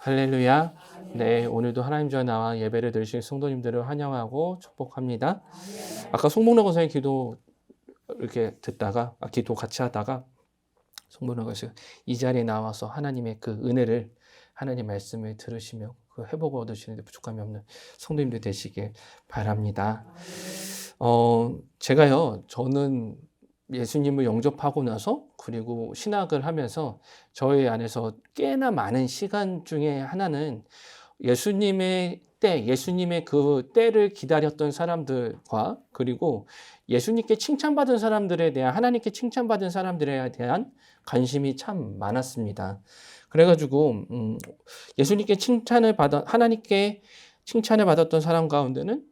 할렐루야. 네, 오늘도 하나님 전에 나와 예배를 드리신 성도님들을 환영하고 축복합니다. 아까 송목락 권사님 기도 이렇게 듣다가 기도 같이 하다가 송목락 권사님 이 자리에 나와서 하나님의 그 은혜를 하나님 말씀을 들으시며 그 회복을 얻으시는데 부족함이 없는 성도님들 되시길 바랍니다. 저는 예수님을 영접하고 나서 그리고 신학을 하면서 저희 안에서 꽤나 많은 시간 중에 하나는 예수님의 그 때를 기다렸던 사람들과 그리고 예수님께 칭찬받은 사람들에 대한 하나님께 칭찬받은 사람들에 대한 관심이 참 많았습니다. 그래가지고 예수님께 하나님께 칭찬을 받았던 사람 가운데는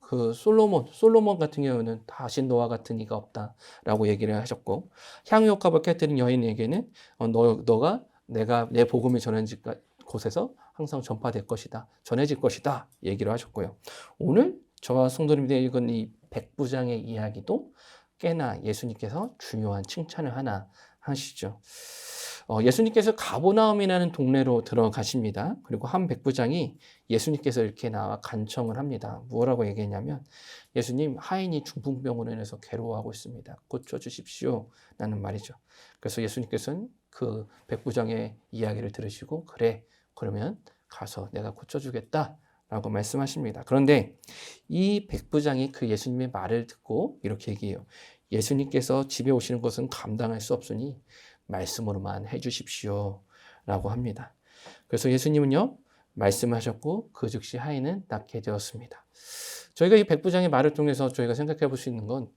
그 솔로몬 같은 경우는 다신 너와 같은 이가 없다라고 얘기를 하셨고 향유옥합을 깨뜨린 여인에게는 너가 내가 내 복음을 전해질 곳에서 항상 전해질 것이다 얘기를 하셨고요. 오늘 저와 성도님들이 읽은 이 백부장의 이야기도 꽤나 예수님께서 중요한 칭찬을 하나 하시죠. 예수님께서 가버나움이라는 동네로 들어가십니다. 그리고 한 백부장이 예수님께서 이렇게 나와 간청을 합니다. 뭐라고 얘기했냐면 예수님 하인이 중풍병으로 인해서 괴로워하고 있습니다. 고쳐주십시오 라는 말이죠. 그래서 예수님께서는 그 백부장의 이야기를 들으시고 그래 그러면 가서 내가 고쳐주겠다 라고 말씀하십니다. 그런데 이 백부장이 그 예수님의 말을 듣고 이렇게 얘기해요. 예수님께서 집에 오시는 것은 감당할 수 없으니 말씀으로만 해주십시오 라고 합니다. 그래서 예수님은요 말씀하셨고 그 즉시 하인은 낫게 되었습니다. 저희가 이 백부장의 말을 통해서 저희가 생각해 볼 수 있는 건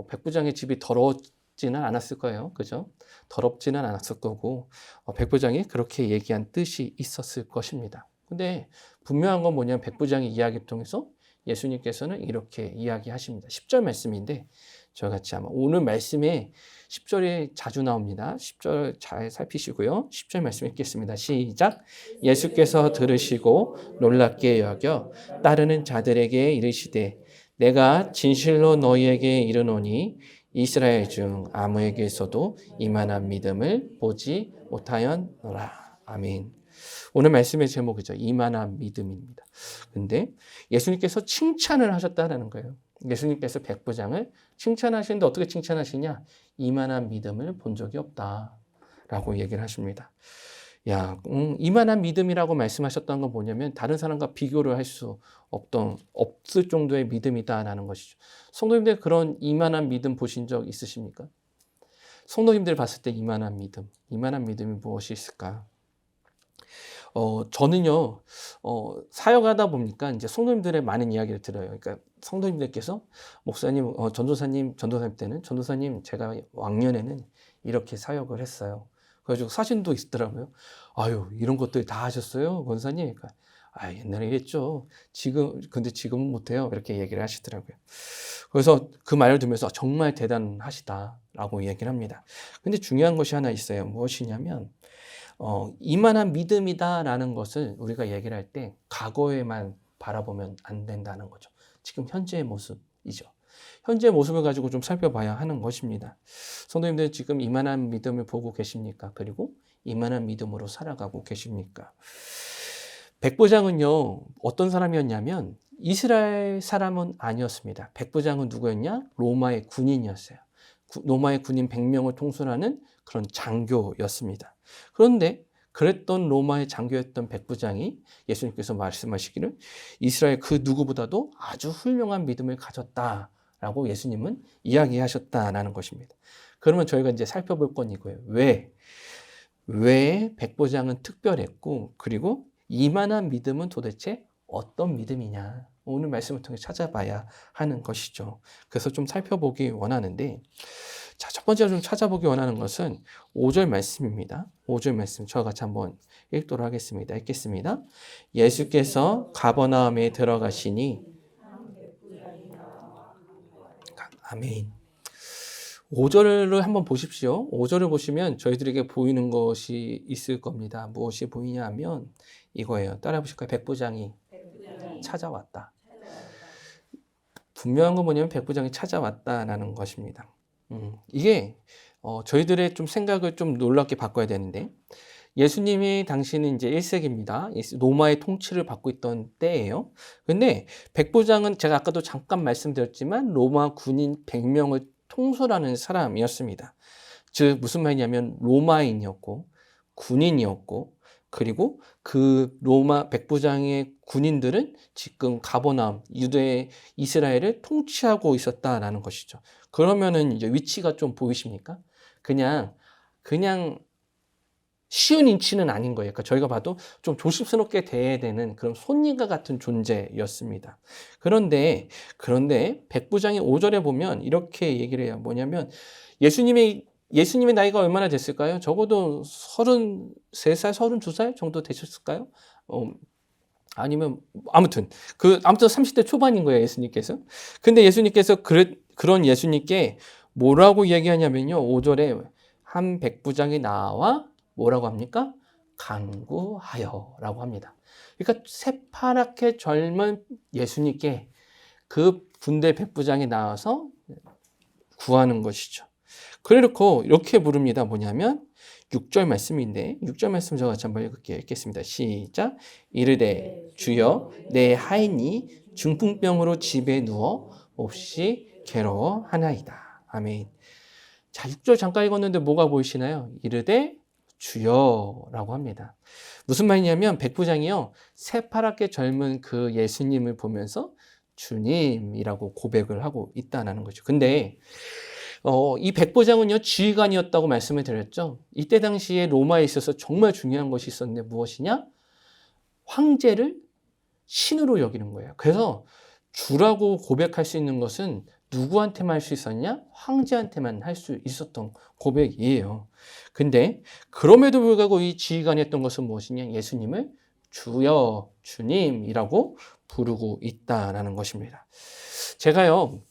백부장의 집이 더러웠지는 않았을 거예요. 그죠? 더럽지는 않았을 거고 백부장이 그렇게 얘기한 뜻이 있었을 것입니다. 근데 분명한 건 뭐냐면 백부장의 이야기를 통해서 예수님께서는 이렇게 이야기하십니다. 10절 말씀인데 저희 같이 아마 오늘 말씀에 10절이 자주 나옵니다. 10절 잘 살피시고요. 10절 말씀 읽겠습니다. 시작. 예수께서 들으시고 놀랍게 여겨 따르는 자들에게 이르시되 내가 진실로 너희에게 이르노니 이스라엘 중 아무에게서도 이만한 믿음을 보지 못하였노라. 아멘. 오늘 말씀의 제목이죠. 이만한 믿음입니다. 근데 예수님께서 칭찬을 하셨다는 거예요. 예수님께서 백부장을 칭찬하시는데 어떻게 칭찬하시냐? 이만한 믿음을 본 적이 없다라고 얘기를 하십니다. 이만한 믿음이라고 말씀하셨던 건 뭐냐면 다른 사람과 비교를 할 수 없을 정도의 믿음이다라는 것이죠. 성도님들 그런 이만한 믿음 보신 적 있으십니까? 성도님들 봤을 때 이만한 믿음이 무엇이 있을까? 저는요, 사역하다 보니까 이제 성도님들의 많은 이야기를 들어요. 그러니까 성도님들께서 목사님, 전도사님 때는 전도사님 제가 왕년에는 이렇게 사역을 했어요. 그래가지고 사진도 있더라고요. 아유, 이런 것들 다 하셨어요, 권사님? 그러니까, 옛날에 이랬죠. 근데 지금은 못해요. 이렇게 얘기를 하시더라고요. 그래서 그 말을 들으면서 정말 대단하시다라고 얘기를 합니다. 근데 중요한 것이 하나 있어요. 무엇이냐면, 이만한 믿음이다라는 것을 우리가 얘기를 할 때 과거에만 바라보면 안 된다는 거죠. 지금 현재의 모습이죠. 현재의 모습을 가지고 좀 살펴봐야 하는 것입니다. 성도님들 지금 이만한 믿음을 보고 계십니까? 그리고 이만한 믿음으로 살아가고 계십니까? 백부장은요, 어떤 사람이었냐면 이스라엘 사람은 아니었습니다. 백부장은 누구였냐? 로마의 군인이었어요. 로마의 군인 100명을 통솔하는 그런 장교였습니다. 그런데 그랬던 로마의 장교였던 백부장이 예수님께서 말씀하시기를 이스라엘 그 누구보다도 아주 훌륭한 믿음을 가졌다라고 예수님은 이야기하셨다라는 것입니다. 그러면 저희가 이제 살펴볼 건 이거예요. 왜 백부장은 특별했고 그리고 이만한 믿음은 도대체 어떤 믿음이냐? 오늘 말씀을 통해 찾아봐야 하는 것이죠. 그래서 좀 살펴보기 원하는데 자, 첫 번째로 좀 찾아보기 원하는 것은 5절 말씀입니다. 5절 말씀 저와 같이 한번 읽도록 하겠습니다. 읽겠습니다. 예수께서 가버나움에 들어가시니 아멘. 5절을 한번 보십시오. 5절을 보시면 저희들에게 보이는 것이 있을 겁니다. 무엇이 보이냐 하면 이거예요. 따라 보실까요? 백부장이 찾아왔다. 분명한 건 뭐냐면 백부장이 찾아왔다라는 것입니다. 이게 저희들의 좀 생각을 좀 놀랍게 바꿔야 되는데 예수님이 당시는 이제 1세기입니다. 로마의 통치를 받고 있던 때예요. 근데 백부장은 제가 아까도 잠깐 말씀드렸지만 로마 군인 100명을 통솔하는 사람이었습니다. 즉 무슨 말이냐면 로마인이었고 군인이었고 그리고 그 로마 백부장의 군인들은 지금 가버나움, 유대 이스라엘을 통치하고 있었다라는 것이죠. 그러면은 이제 위치가 좀 보이십니까? 그냥 쉬운 인치는 아닌 거예요. 그러니까 저희가 봐도 좀 조심스럽게 대해야 되는 그런 손님과 같은 존재였습니다. 그런데 백부장이 5절에 보면 이렇게 얘기를 해요. 뭐냐면 예수님의 나이가 얼마나 됐을까요? 적어도 33살, 32살 정도 되셨을까요? 아니면 아무튼 30대 초반인 거예요, 예수님께서. 근데 예수님께서 그런 예수님께 뭐라고 얘기하냐면요. 5절에 한 백부장이 나와 뭐라고 합니까? 간구하여라고 합니다. 그러니까 새파랗게 젊은 예수님께 그 군대 백부장이 나와서 구하는 것이죠. 그래놓고 이렇게 부릅니다. 뭐냐면 6절 말씀인데 6절 말씀 저와 같이 한번 읽겠습니다. 시작. 이르되 주여 내 하인이 중풍병으로 집에 누워 몹시 괴로워하나이다. 아멘. 자, 6절 잠깐 읽었는데 뭐가 보이시나요? 이르되 주여라고 합니다. 무슨 말이냐면 백부장이요 새파랗게 젊은 그 예수님을 보면서 주님이라고 고백을 하고 있다는 거죠. 근데 이 백부장은요 지휘관이었다고 말씀을 드렸죠. 이때 당시에 로마에 있어서 정말 중요한 것이 있었는데 무엇이냐? 황제를 신으로 여기는 거예요. 그래서 주라고 고백할 수 있는 것은 누구한테만 할 수 있었냐? 황제한테만 할 수 있었던 고백이에요. 근데 그럼에도 불구하고 이 지휘관이 했던 것은 무엇이냐? 예수님을 주여, 주님이라고 부르고 있다라는 것입니다. 제가요,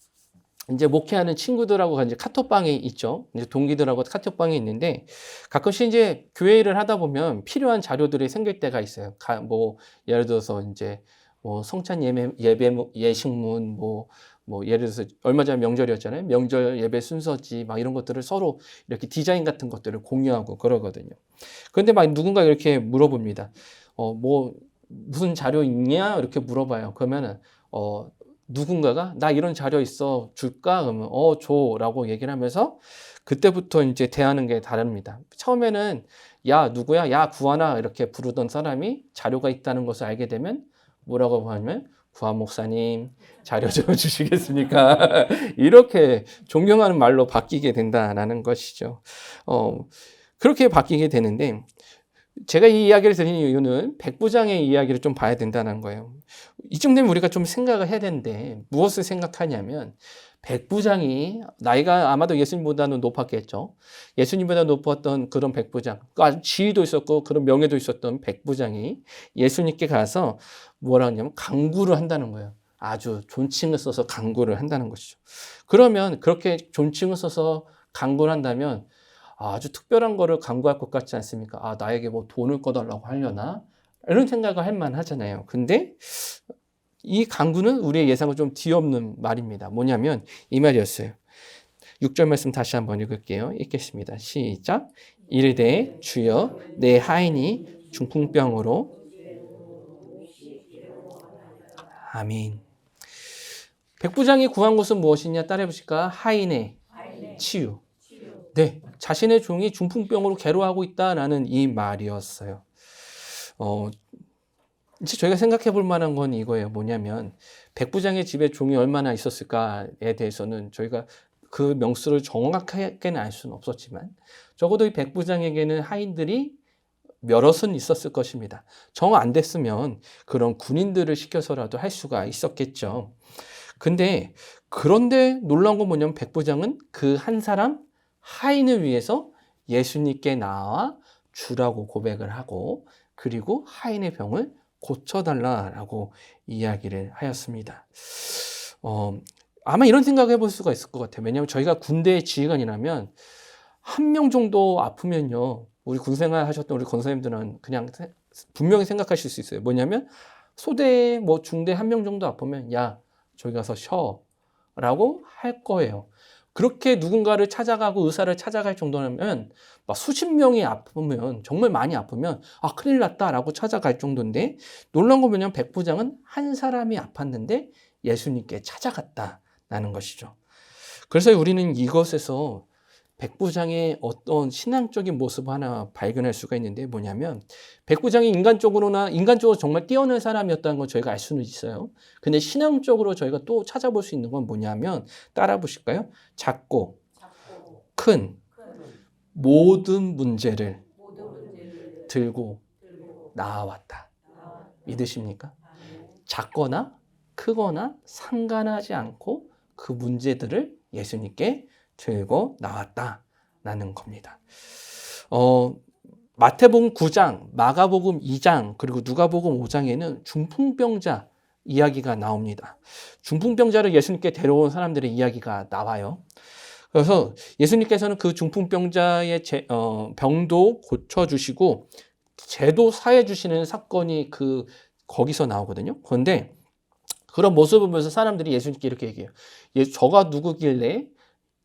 이제 목회하는 친구들하고 이제 카톡방에 있죠. 이제 동기들하고 카톡방에 있는데 가끔씩 이제 교회 일을 하다 보면 필요한 자료들이 생길 때가 있어요. 예를 들어서 이제 성찬 예배 예식문 예를 들어서 얼마 전에 명절이었잖아요. 명절 예배 순서지 막 이런 것들을 서로 이렇게 디자인 같은 것들을 공유하고 그러거든요. 그런데 막 누군가 이렇게 물어봅니다. 무슨 자료 있냐? 이렇게 물어봐요. 그러면은 누군가가 나 이런 자료 있어 줄까? 그러면 줘라고 얘기를 하면서 그때부터 이제 대하는 게 다릅니다. 처음에는 야 누구야? 야 구하나 이렇게 부르던 사람이 자료가 있다는 것을 알게 되면 뭐라고 하냐면 구하 목사님 자료 좀 주시겠습니까? 이렇게 존경하는 말로 바뀌게 된다는 것이죠. 그렇게 바뀌게 되는데 제가 이 이야기를 드리는 이유는 백부장의 이야기를 좀 봐야 된다는 거예요. 이쯤 되면 우리가 좀 생각을 해야 되는데 무엇을 생각하냐면 백부장이 나이가 아마도 예수님보다는 높았겠죠. 예수님보다 높았던 그런 백부장, 지위도 있었고 그런 명예도 있었던 백부장이 예수님께 가서 뭐라 하냐면 간구를 한다는 거예요. 아주 존칭을 써서 간구를 한다는 것이죠. 그러면 그렇게 존칭을 써서 간구를 한다면 아주 특별한 거를 간구할 것 같지 않습니까? 나에게 돈을 꺼달라고 하려나? 이런 생각을 할 만하잖아요. 근데 이 간구는 우리의 예상을 좀 뒤엎는 말입니다. 뭐냐면 이 말이었어요. 6절 말씀 다시 한번 읽을게요. 읽겠습니다. 시작. 이르되 주여 내 하인이 중풍병으로 아멘. 백부장이 구한 것은 무엇이냐? 따라해 보실까? 하인의 치유. 네, 자신의 종이 중풍병으로 괴로워하고 있다라는 이 말이었어요. 이제 저희가 생각해 볼 만한 건 이거예요. 뭐냐면 백부장의 집에 종이 얼마나 있었을까에 대해서는 저희가 그 명수를 정확하게는 알 수는 없었지만 적어도 이 백부장에게는 하인들이 몇몇은 있었을 것입니다. 정 안 됐으면 그런 군인들을 시켜서라도 할 수가 있었겠죠. 그런데 놀라운 건 뭐냐면 백부장은 그 한 사람 하인을 위해서 예수님께 나와 주라고 고백을 하고 그리고 하인의 병을 고쳐달라라고 이야기를 하였습니다. 아마 이런 생각을 해볼 수가 있을 것 같아요. 왜냐하면 저희가 군대의 지휘관이라면 한 명 정도 아프면요. 우리 군생활 하셨던 우리 권사님들은 그냥 분명히 생각하실 수 있어요. 뭐냐면 소대 중대 한 명 정도 아프면 야 저기 가서 쉬어 라고 할 거예요. 그렇게 누군가를 찾아가고 의사를 찾아갈 정도면 막 수십 명이 아프면 정말 많이 아프면 아 큰일 났다라고 찾아갈 정도인데 놀라운 건 뭐냐면 백부장은 한 사람이 아팠는데 예수님께 찾아갔다라는 것이죠. 그래서 우리는 이것에서 백부장의 어떤 신앙적인 모습 하나 발견할 수가 있는데 뭐냐면 백부장이 인간적으로 정말 뛰어난 사람이었다는 걸 저희가 알 수는 있어요. 근데 신앙적으로 저희가 또 찾아볼 수 있는 건 뭐냐면 따라 보실까요? 작고 큰 모든 문제를 들고 나아왔다. 믿으십니까? 작거나 크거나 상관하지 않고 그 문제들을 예수님께 들고 나왔다라는 겁니다. 마태복음 9장, 마가복음 2장, 그리고 누가복음 5장에는 중풍병자 이야기가 나옵니다. 중풍병자를 예수님께 데려온 사람들의 이야기가 나와요. 그래서 예수님께서는 그 중풍병자의 병도 고쳐주시고 죄도 사해주시는 사건이 거기서 나오거든요. 그런데 그런 모습을 보면서 사람들이 예수님께 이렇게 얘기해요. 저가 누구길래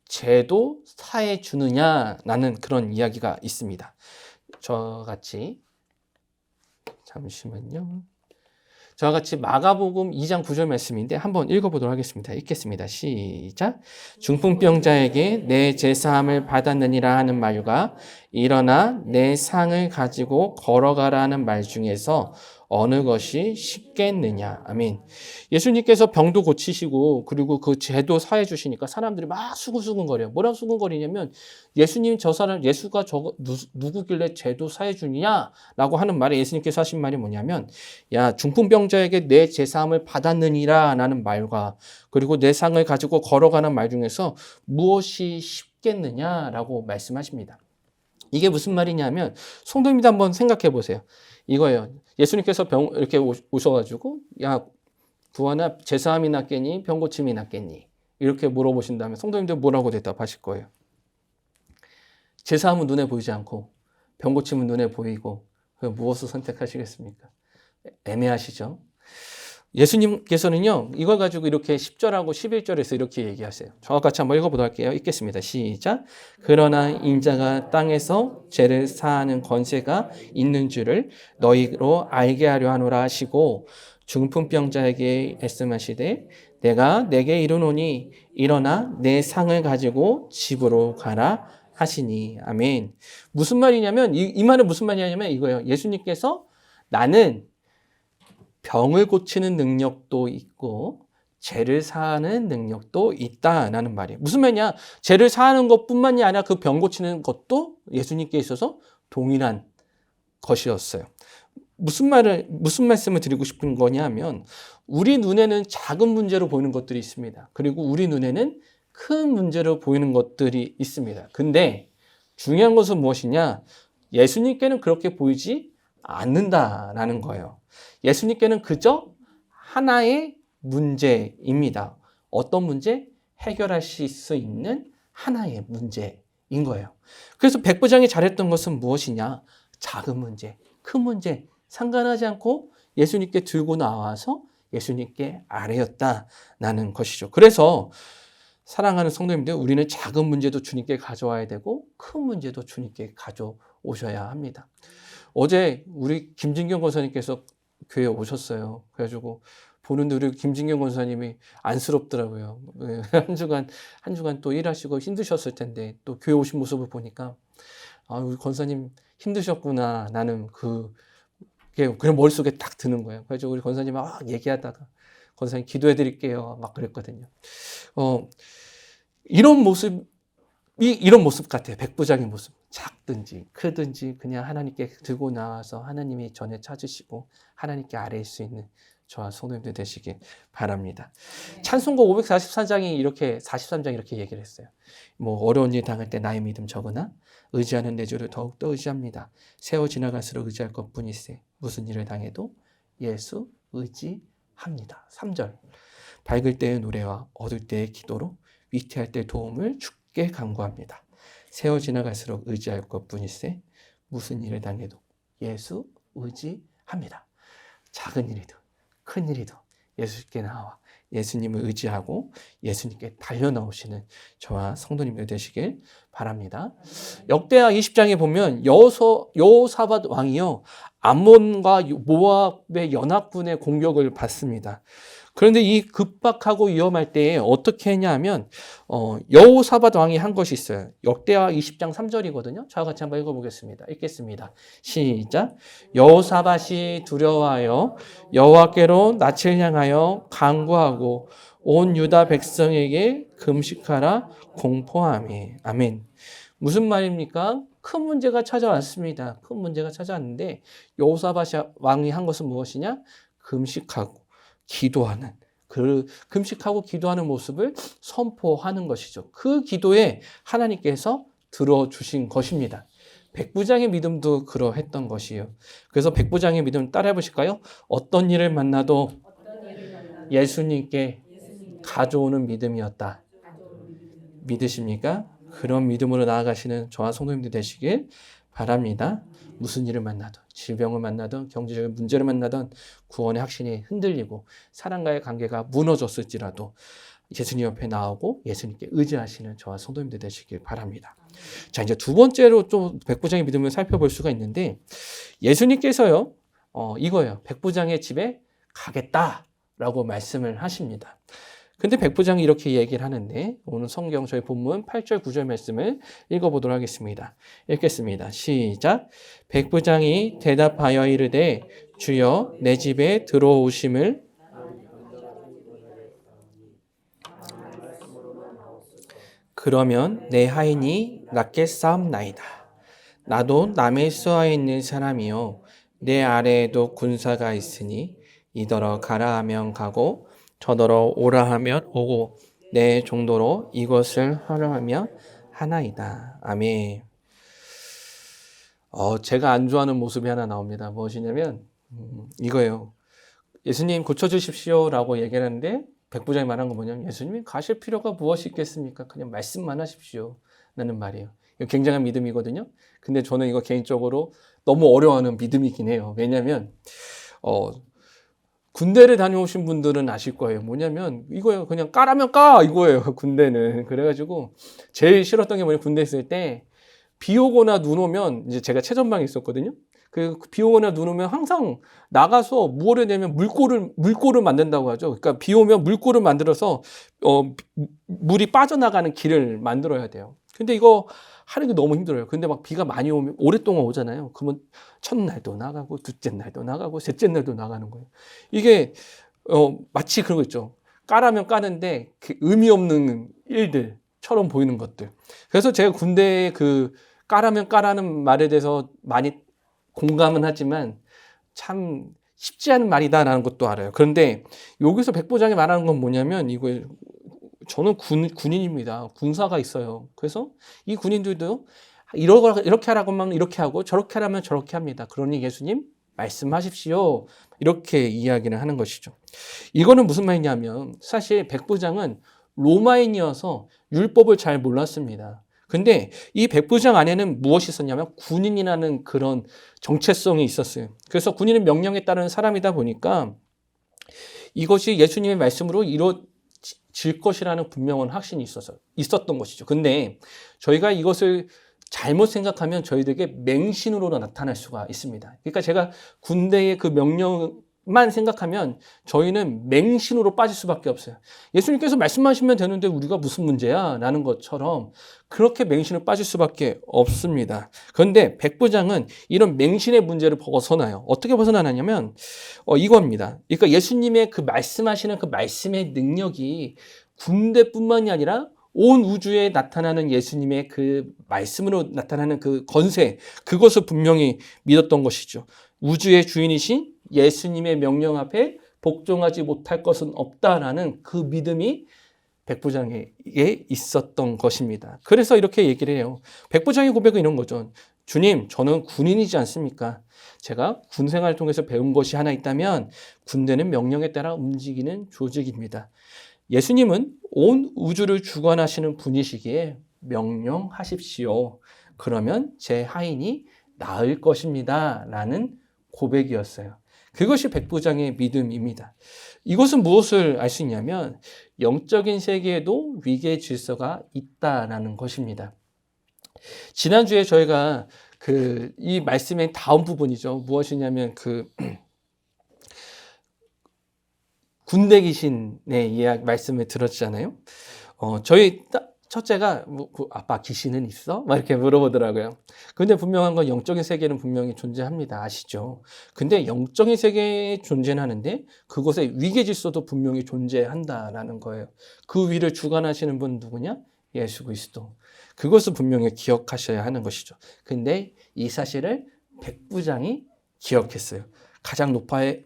죄도 사해 주느냐라는 그런 이야기가 있습니다. 저같이 잠시만요. 저와 같이 마가복음 2장 9절 말씀인데 한번 읽어보도록 하겠습니다. 읽겠습니다. 시작. 중풍병자에게 내 제사함을 받았느니라 하는 말과 일어나 내 상을 가지고 걸어가라는 말 중에서 어느 것이 쉽겠느냐. 아멘. 예수님께서 병도 고치시고 그리고 그 죄도 사해 주시니까 사람들이 막 수근수근거려요. 뭐라고 수근거리냐면 예수가 누구길래 죄도 사해 주느냐라고 하는 말에 예수님께서 하신 말이 뭐냐면 야 중풍병자에게 내 제사함을 받았느니라 라는 말과 그리고 내 상을 가지고 걸어가는 말 중에서 무엇이 쉽겠느냐라고 말씀하십니다. 이게 무슨 말이냐면 성도님들 한번 생각해 보세요. 이거예요. 예수님께서 이렇게 오셔가지고 야 구하나 제사함이 낫겠니 병 고침이 낫겠니 이렇게 물어보신다면 성도님들 뭐라고 대답하실 거예요? 제사함은 눈에 보이지 않고 병 고침은 눈에 보이고 무엇을 선택하시겠습니까? 애매하시죠? 예수님께서는요 이걸 가지고 이렇게 10절하고 11절에서 이렇게 얘기하세요. 저와 같이 한번 읽어보도록 할게요. 읽겠습니다. 시작. 그러나 인자가 땅에서 죄를 사하는 권세가 있는 줄을 너희로 알게 하려 하노라 하시고 중풍병자에게 말씀하시되 내가 내게 이르노니 일어나 내 상을 가지고 집으로 가라 하시니. 아멘. 무슨 말이냐면 이 말은 무슨 말이냐면 이거예요. 예수님께서 나는 병을 고치는 능력도 있고 죄를 사하는 능력도 있다라는 말이에요. 무슨 말이냐? 죄를 사하는 것뿐만이 아니라 그 병 고치는 것도 예수님께 있어서 동일한 것이었어요. 무슨 말씀을 드리고 싶은 거냐면 우리 눈에는 작은 문제로 보이는 것들이 있습니다. 그리고 우리 눈에는 큰 문제로 보이는 것들이 있습니다. 근데 중요한 것은 무엇이냐? 예수님께는 그렇게 보이지 않는다라는 거예요. 예수님께는 그저 하나의 문제입니다. 어떤 문제? 해결할 수 있는 하나의 문제인 거예요. 그래서 백부장이 잘했던 것은 무엇이냐? 작은 문제, 큰 문제 상관하지 않고 예수님께 들고 나와서 예수님께 아뢰었다라는 것이죠. 그래서 사랑하는 성도님들, 우리는 작은 문제도 주님께 가져와야 되고 큰 문제도 주님께 가져오셔야 합니다. 어제 우리 김진경 권사님께서 교회에 오셨어요. 그래가지고 보는데 우리 김진경 권사님이 안쓰럽더라고요. 한 주간 또 일하시고 힘드셨을 텐데 또 교회 오신 모습을 보니까 아, 우리 권사님 힘드셨구나. 나는 그냥 머릿속에 딱 드는 거예요. 그래서 우리 권사님 막 얘기하다가 권사님 기도해 드릴게요. 막 그랬거든요. 이런 모습 같아요. 백부장의 모습. 작든지 크든지 그냥 하나님께 들고 나와서 하나님이 전에 찾으시고 하나님께 아뢰일 수 있는 저와 성도님들 되시길 바랍니다. 찬송가 543장이 이렇게 43장 이렇게 얘기를 했어요. 뭐 어려운 일 당할 때 나의 믿음 적으나 의지하는 내 주를 더욱더 의지합니다. 세월 지나갈수록 의지할 것뿐이세. 무슨 일을 당해도 예수 의지합니다. 3절. 밝을 때의 노래와 어두울 때의 기도로 위태할 때 도움을 주께 간구합니다. 세월 지나갈수록 의지할 것뿐이세. 무슨 일을 당해도 예수 의지합니다. 작은 일이든 큰 일이든 예수께 나와 예수님을 의지하고 예수님께 달려나오시는 저와 성도님들 되시길 바랍니다. 역대하 20장에 보면 여호사밧 왕이요 암몬과 모압의 연합군의 공격을 받습니다. 그런데 이 급박하고 위험할 때에 어떻게 했냐면 여호사밧 왕이 한 것이 있어요. 역대하 20장 3절이거든요. 저와 같이 한번 읽어보겠습니다. 읽겠습니다. 시작. 여호사밧이 두려워하여 여호와께로 낯을 향하여 간구하고 온 유다 백성에게 금식하라 공포하며. 아멘. 무슨 말입니까? 큰 문제가 찾아왔습니다. 큰 문제가 찾아왔는데 여호사밧 왕이 한 것은 무엇이냐? 금식하고 기도하는, 그 금식하고 기도하는 모습을 선포하는 것이죠. 그 기도에 하나님께서 들어주신 것입니다. 백부장의 믿음도 그러했던 것이에요. 그래서 백부장의 믿음 따라해 보실까요? 어떤 일을 만나도 예수님께 가져오는 믿음이었다. 믿으십니까? 그런 믿음으로 나아가시는 저와 성도님들 되시길 바랍니다. 무슨 일을 만나도, 질병을 만나든 경제적인 문제를 만나든 구원의 확신이 흔들리고 사랑과의 관계가 무너졌을지라도 예수님 옆에 나오고 예수님께 의지하시는 저와 성도님들 되시길 바랍니다. 자, 이제 두 번째로 좀 백부장의 믿음을 살펴볼 수가 있는데 예수님께서요, 이거예요. 백부장의 집에 가겠다라고 말씀을 하십니다. 근데 백부장이 이렇게 얘기를 하는데 오늘 성경 저희 본문 8절 9절 말씀을 읽어보도록 하겠습니다. 읽겠습니다. 시작. 백부장이 대답하여 이르되 주여 내 집에 들어오심을 그러면 내 하인이 낫겠사옵나이다. 나도 남의 수하에 있는 사람이요 내 아래에도 군사가 있으니 이더러 가라 하면 가고 저더러 오라 하면 오고 내 정도로 이것을 하려 하면 하나이다. 아멘. 제가 안 좋아하는 모습이 하나 나옵니다. 무엇이냐면 이거예요. 예수님 고쳐주십시오 라고 얘기를 하는데 백부장이 말한 건 뭐냐면 예수님이 가실 필요가 무엇이 있겠습니까? 그냥 말씀만 하십시오 라는 말이에요. 이거 굉장한 믿음이거든요. 근데 저는 이거 개인적으로 너무 어려워하는 믿음이긴 해요. 왜냐하면 군대를 다녀오신 분들은 아실 거예요. 뭐냐면 이거예요. 그냥 까라면 까 이거예요. 군대는. 그래가지고 제일 싫었던 게 뭐냐면 군대 있을 때 비 오거나 눈 오면 이제 제가 최전방에 있었거든요. 그 비 오거나 눈 오면 항상 나가서 무엇을 내면 물골을 만든다고 하죠. 그러니까 비 오면 물골을 만들어서 물이 빠져나가는 길을 만들어야 돼요. 근데 이거 하는 게 너무 힘들어요. 근데 막 비가 많이 오면 오랫동안 오잖아요. 그러면 첫날도 나가고 둘째 날도 나가고 셋째 날도 나가는 거예요. 이게 마치 그런 거 있죠. 까라면 까는데 그 의미 없는 일들처럼 보이는 것들. 그래서 제가 군대에 그 까라면 까라는 말에 대해서 많이 공감은 하지만 참 쉽지 않은 말이다라는 것도 알아요. 그런데 여기서 백부장이 말하는 건 뭐냐면 이거 저는 군인입니다. 군사가 있어요. 그래서 이 군인들도 이렇게 하라고 하면 이렇게 하고 저렇게 하라면 저렇게 합니다. 그러니 예수님 말씀하십시오. 이렇게 이야기를 하는 것이죠. 이거는 무슨 말이냐면 사실 백부장은 로마인이어서 율법을 잘 몰랐습니다. 근데 이 백부장 안에는 무엇이 있었냐면 군인이라는 그런 정체성이 있었어요. 그래서 군인은 명령에 따르는 사람이다 보니까 이것이 예수님의 말씀으로 이루어질 것이라는 분명한 확신이 있었던 것이죠. 근데 저희가 이것을 잘못 생각하면 저희들에게 맹신으로 나타날 수가 있습니다. 그러니까 제가 군대의 그 명령만 생각하면 저희는 맹신으로 빠질 수밖에 없어요. 예수님께서 말씀하시면 되는데 우리가 무슨 문제야? 라는 것처럼 그렇게 맹신을 빠질 수밖에 없습니다. 그런데 백부장은 이런 맹신의 문제를 벗어나요. 어떻게 벗어나냐면 이겁니다. 그러니까 예수님의 그 말씀하시는 그 말씀의 능력이 군대뿐만이 아니라 온 우주에 나타나는 예수님의 그 말씀으로 나타나는 그 권세, 그것을 분명히 믿었던 것이죠. 우주의 주인이신 예수님의 명령 앞에 복종하지 못할 것은 없다라는 그 믿음이 백부장에게 있었던 것입니다. 그래서 이렇게 얘기를 해요. 백부장의 고백은 이런 거죠. 주님, 저는 군인이지 않습니까? 제가 군 생활을 통해서 배운 것이 하나 있다면 군대는 명령에 따라 움직이는 조직입니다. 예수님은 온 우주를 주관하시는 분이시기에 명령하십시오. 그러면 제 하인이 나을 것입니다. 라는 고백이었어요. 그것이 백부장의 믿음입니다. 이것은 무엇을 알 수 있냐면 영적인 세계에도 위계 질서가 있다라는 것입니다. 지난주에 저희가 이 말씀의 다음 부분이죠. 무엇이냐면 군대 귀신의 말씀을 들었잖아요. 저희 첫째가 아빠 귀신은 있어? 막 이렇게 물어보더라고요. 근데 분명한 건 영적인 세계는 분명히 존재합니다. 아시죠? 근데 영적인 세계에 존재하는데 그곳에 위계 질서도 분명히 존재한다라는 거예요. 그 위를 주관하시는 분 누구냐? 예수 그리스도. 그것을 분명히 기억하셔야 하는 것이죠. 근데 이 사실을 백부장이 기억했어요. 가장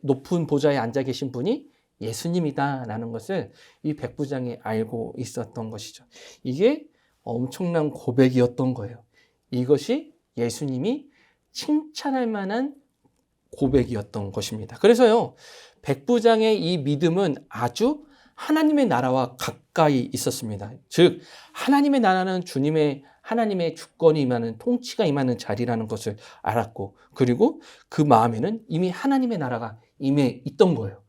높은 보좌에 앉아 계신 분이 예수님이다라는 것을 이 백부장이 알고 있었던 것이죠. 이게 엄청난 고백이었던 거예요. 이것이 예수님이 칭찬할 만한 고백이었던 것입니다. 그래서요, 백부장의 이 믿음은 아주 하나님의 나라와 가까이 있었습니다. 즉, 하나님의 나라는 하나님의 주권이 임하는, 통치가 임하는 자리라는 것을 알았고, 그리고 그 마음에는 이미 하나님의 나라가 임해 있던 거예요.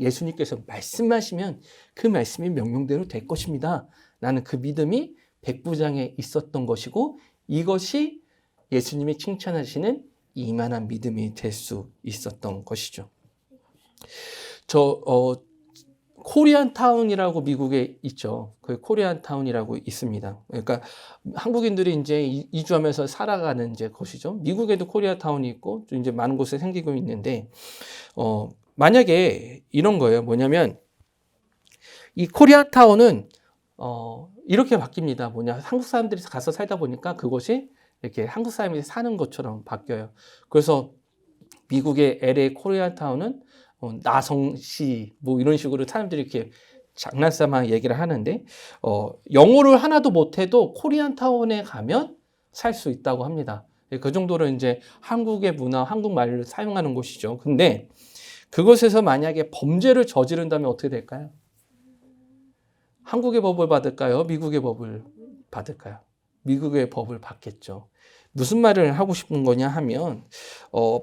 예수님께서 말씀하시면 그 말씀이 명령대로 될 것입니다. 라는 그 믿음이 백부장에 있었던 것이고, 이것이 예수님이 칭찬하시는 이만한 믿음이 될 수 있었던 것이죠. 코리안타운이라고 미국에 있죠. 그 코리안타운이라고 있습니다. 그러니까 한국인들이 이제 이주하면서 살아가는 이제 곳이죠. 미국에도 코리아타운이 있고 이제 많은 곳에 생기고 있는데, 만약에 이런 거예요. 뭐냐면 이 코리아타운은 이렇게 바뀝니다. 한국 사람들이 가서 살다 보니까 그곳이 이렇게 한국 사람이 사는 것처럼 바뀌어요. 그래서 미국의 LA 코리아타운은 나성시 뭐 이런 식으로 사람들이 이렇게 장난삼아 얘기를 하는데, 영어를 하나도 못해도 코리안타운에 가면 살 수 있다고 합니다. 그 정도로 이제 한국의 문화, 한국말을 사용하는 곳이죠. 근데 그곳에서 만약에 범죄를 저지른다면 어떻게 될까요? 한국의 법을 받을까요? 미국의 법을 받을까요? 미국의 법을 받겠죠. 무슨 말을 하고 싶은 거냐 하면,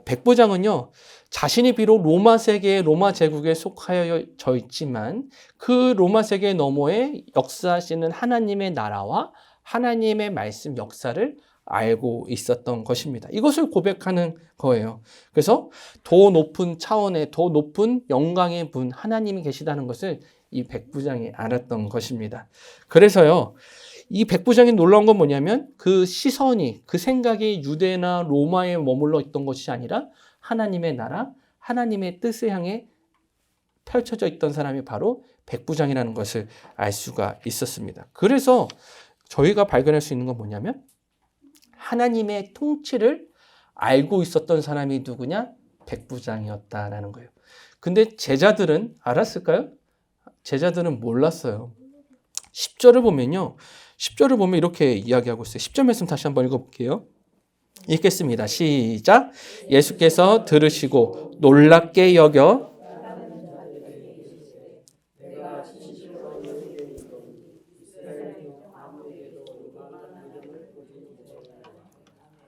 백부장은요, 자신이 비록 로마 세계의 로마 제국에 속하여져 있지만 그 로마 세계 너머에 역사하시는 하나님의 나라와 하나님의 말씀 역사를 알고 있었던 것입니다. 이것을 고백하는 거예요. 그래서 더 높은 차원의 더 높은 영광의 분 하나님이 계시다는 것을 이 백부장이 알았던 것입니다. 그래서요, 이 백부장이 놀라운 건 뭐냐면 그 시선이, 그 생각이 유대나 로마에 머물러 있던 것이 아니라 하나님의 나라, 하나님의 뜻을 향해 펼쳐져 있던 사람이 바로 백부장이라는 것을 알 수가 있었습니다. 그래서 저희가 발견할 수 있는 건 뭐냐면 하나님의 통치를 알고 있었던 사람이 누구냐? 백부장이었다라는 거예요. 근데 제자들은 알았을까요? 제자들은 몰랐어요. 10절을 보면요. 10절을 보면 이렇게 이야기하고 있어요. 10절 말씀 다시 한번 읽어볼게요. 읽겠습니다. 시작. 예수께서 들으시고 놀랍게 여겨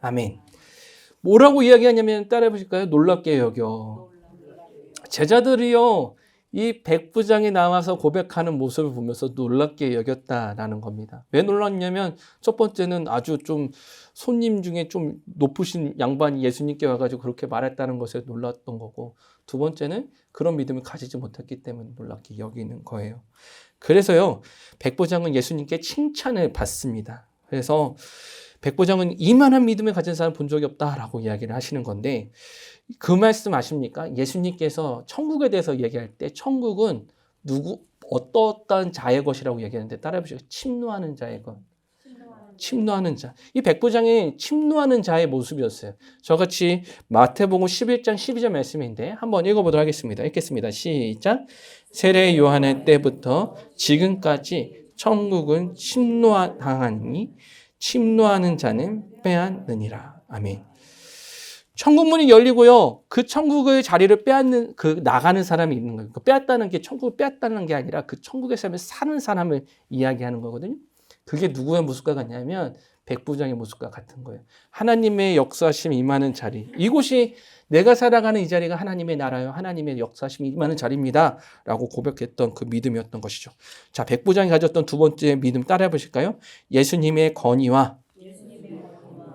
아멘. 뭐라고 이야기하냐면 따라해 보실까요? 놀랍게 여겨. 제자들이요, 이 백부장이 나와서 고백하는 모습을 보면서 놀랍게 여겼다라는 겁니다. 왜 놀랐냐면 첫 번째는 아주 좀 손님 중에 좀 높으신 양반이 예수님께 와가지고 그렇게 말했다는 것에 놀랐던 거고, 두 번째는 그런 믿음을 가지지 못했기 때문에 놀랍게 여기는 거예요. 그래서요, 백부장은 예수님께 칭찬을 받습니다. 그래서 백부장은 이만한 믿음을 가진 사람 본 적이 없다라고 이야기를 하시는 건데, 그 말씀 아십니까? 예수님께서 천국에 대해서 얘기할 때 천국은 어떠한 자의 것이라고 얘기하는데 따라해 보시죠. 침노하는 자의 것. 침노하는 자. 이 백부장이 침노하는 자의 모습이었어요. 저같이 마태복음 11장 12절 말씀인데 한번 읽어보도록 하겠습니다. 읽겠습니다. 시작. 세례 요한의 때부터 지금까지 천국은 침노하니 침노하는 자는 빼앗느니라. 아멘. 천국문이 열리고요. 그 천국의 자리를 빼앗는, 나가는 사람이 있는 거예요. 빼앗다는 게 천국을 빼앗다는 게 아니라 그 천국의 삶을 사는 사람을 이야기하는 거거든요. 그게 누구의 모습과 같냐면 백부장의 모습과 같은 거예요. 하나님의 역사심이 임하는 자리. 이곳이 내가 살아가는 이 자리가 하나님의 나라요. 하나님의 역사심이 임하는 자리입니다. 라고 고백했던 그 믿음이었던 것이죠. 자, 백부장이 가졌던 두 번째 믿음 따라해 보실까요? 예수님의 권위와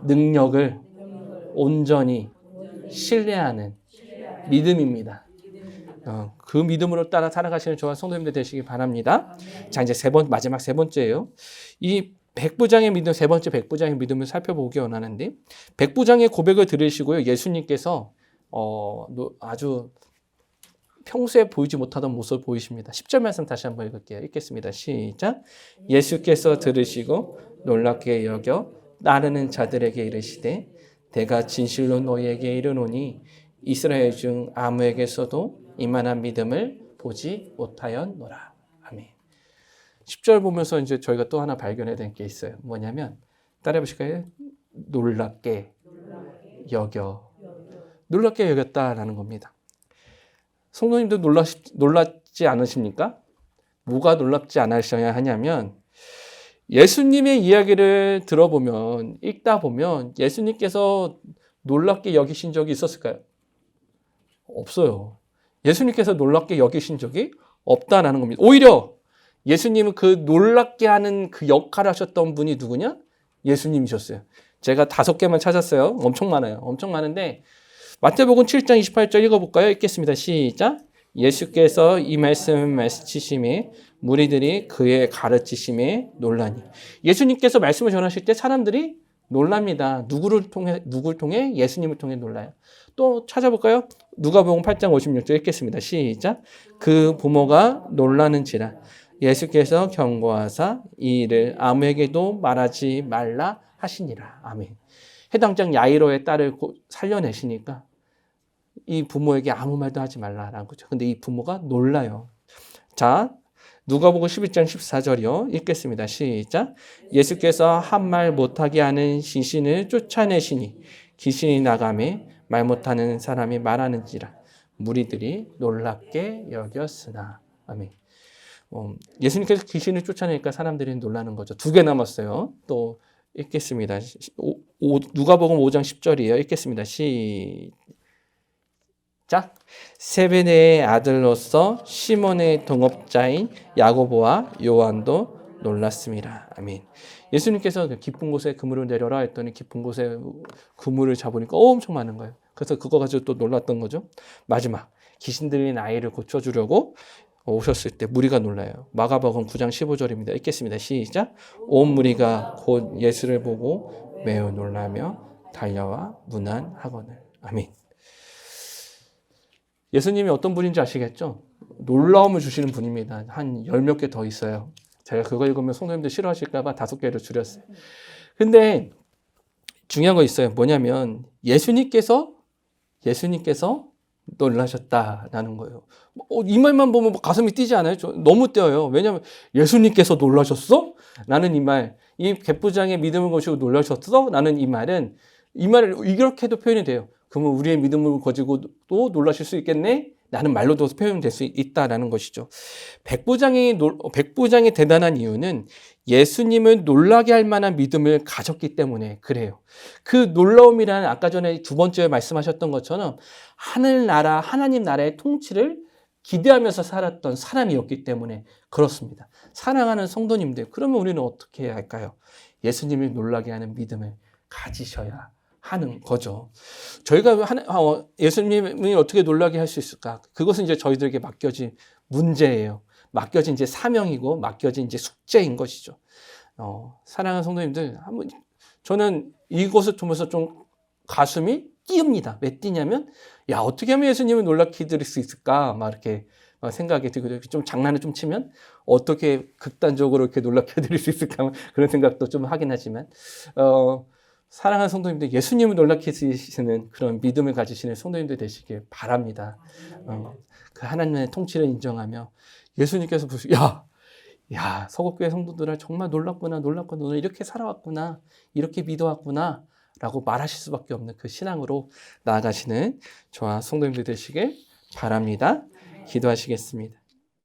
능력을 온전히 신뢰하는 믿음입니다. 그 믿음으로 따라 살아가시는 저와 성도님들 되시기 바랍니다. 자, 이제 마지막 세 번째예요. 이 백부장의 믿음, 세 번째 백부장의 믿음을 살펴보기 원하는데, 백부장의 고백을 들으시고요. 예수님께서 아주 평소에 보이지 못하던 모습을 보이십니다. 10절 말씀 다시 한번 읽을게요. 읽겠습니다. 시작. 예수께서 들으시고 놀랍게 여겨 따르는 자들에게 이르시되 내가 진실로 너희에게 이르노니 이스라엘 중 아무에게서도 이만한 믿음을 보지 못하였노라. 아멘. 10절 보면서 이제 저희가 또 하나 발견해야 될 게 있어요. 뭐냐면 따라해 보실까요? 놀랍게 여겨. 놀랍게 여겼다라는 겁니다. 성도님도 놀랍지 않으십니까? 뭐가 놀랍지 않으셔야 하냐면 예수님의 이야기를 들어보면, 읽다 보면 예수님께서 놀랍게 여기신 적이 있었을까요? 없어요. 예수님께서 놀랍게 여기신 적이 없다라는 겁니다. 오히려 예수님은 그 놀랍게 하는 그 역할을 하셨던 분이 누구냐? 예수님이셨어요. 제가 5개만 찾았어요. 엄청 많아요. 엄청 많은데 마태복음 7장 28절 읽어볼까요? 읽겠습니다. 시작. 예수께서 이 말씀을 말씀하시매 무리들이 그의 가르치심에 놀라니. 예수님께서 말씀을 전하실 때 사람들이 놀랍니다. 누구를 통해? 예수님을 통해 놀라요. 또 찾아볼까요? 누가복음 8장 56절 읽겠습니다. 시작. 그 부모가 놀라는지라 예수께서 경고하사 이 일을 아무에게도 말하지 말라 하시니라. 아멘. 해당장 야이로의 딸을 살려내시니까 이 부모에게 아무 말도 하지 말라라는 거죠. 근데 이 부모가 놀라요. 자, 누가복음 11장 14절이요. 읽겠습니다. 시작. 예수께서 한 말 못하게 하는 귀신을 쫓아내시니 귀신이 나가매 말 못하는 사람이 말하는지라 무리들이 놀랍게 여겼으나. 아멘. 예수님께서 귀신을 쫓아내니까 사람들이 놀라는 거죠. 2개 남았어요. 또 읽겠습니다. 누가복음 5장 10절이에요. 읽겠습니다. 시작. 세베대의 아들로서 시몬의 동업자인 야고보와 요한도 놀랐습니다. 아멘. 예수님께서 깊은 곳에 그물을 내려라 했더니 깊은 곳에 그물을 잡으니까 엄청 많은 거예요. 그래서 그거 가지고 또 놀랐던 거죠. 마지막 귀신 들린 아이를 고쳐주려고 오셨을 때 무리가 놀라요. 마가복음 9장 15절입니다. 읽겠습니다. 시작. 온 무리가 곧 예수를 보고 매우 놀라며 달려와 문안하거늘. 아멘. 예수님이 어떤 분인지 아시겠죠? 놀라움을 주시는 분입니다. 한 10몇 개 더 있어요. 제가 그거 읽으면 성도님들 싫어하실까 봐 5개를 줄였어요. 근데 중요한 거 있어요. 뭐냐면 예수님께서 놀라셨다라는 거예요. 이 말만 보면 가슴이 뛰지 않아요? 너무 뛰어요. 왜냐하면 예수님께서 놀라셨어? 나는 이 말, 이 백부장의 믿음을 거시고 놀라셨어? 나는 이 말을 이렇게도 표현이 돼요. 그러면 우리의 믿음을 가지고 또 놀라실 수 있겠네? 라는 말로도 표현될 수 있다라는 것이죠. 백부장이 대단한 이유는 예수님을 놀라게 할 만한 믿음을 가졌기 때문에 그래요. 그 놀라움이라는 아까 전에 2번째 말씀하셨던 것처럼 하늘나라, 하나님 나라의 통치를 기대하면서 살았던 사람이었기 때문에 그렇습니다. 사랑하는 성도님들, 그러면 우리는 어떻게 해야 할까요? 예수님을 놀라게 하는 믿음을 가지셔야 하는 거죠. 저희가 예수님이 어떻게 놀라게 할 수 있을까? 그것은 이제 저희들에게 맡겨진 문제예요. 맡겨진 이제 사명이고 맡겨진 이제 숙제인 것이죠. 사랑하는 성도님들, 저는 이것을 통해서 좀 가슴이 띄웁니다. 왜 띄냐면, 야, 어떻게 하면 예수님을 놀랍게 드릴 수 있을까? 막 이렇게 생각이 들고, 좀 장난을 좀 치면, 어떻게 극단적으로 이렇게 놀랍게 드릴 수 있을까? 그런 생각도 좀 하긴 하지만, 사랑하는 성도님들, 예수님을 놀랍게 드리시는 그런 믿음을 가지시는 성도님들 되시길 바랍니다. 그 하나님의 통치를 인정하며, 예수님께서 보시고, 야, 서곡교회 성도들아, 정말 놀랍구나, 너는 이렇게 살아왔구나, 이렇게 믿어왔구나, 라고 말하실 수밖에 없는 그 신앙으로 나아가시는 저와 성도님들 되시길 바랍니다. 기도하시겠습니다.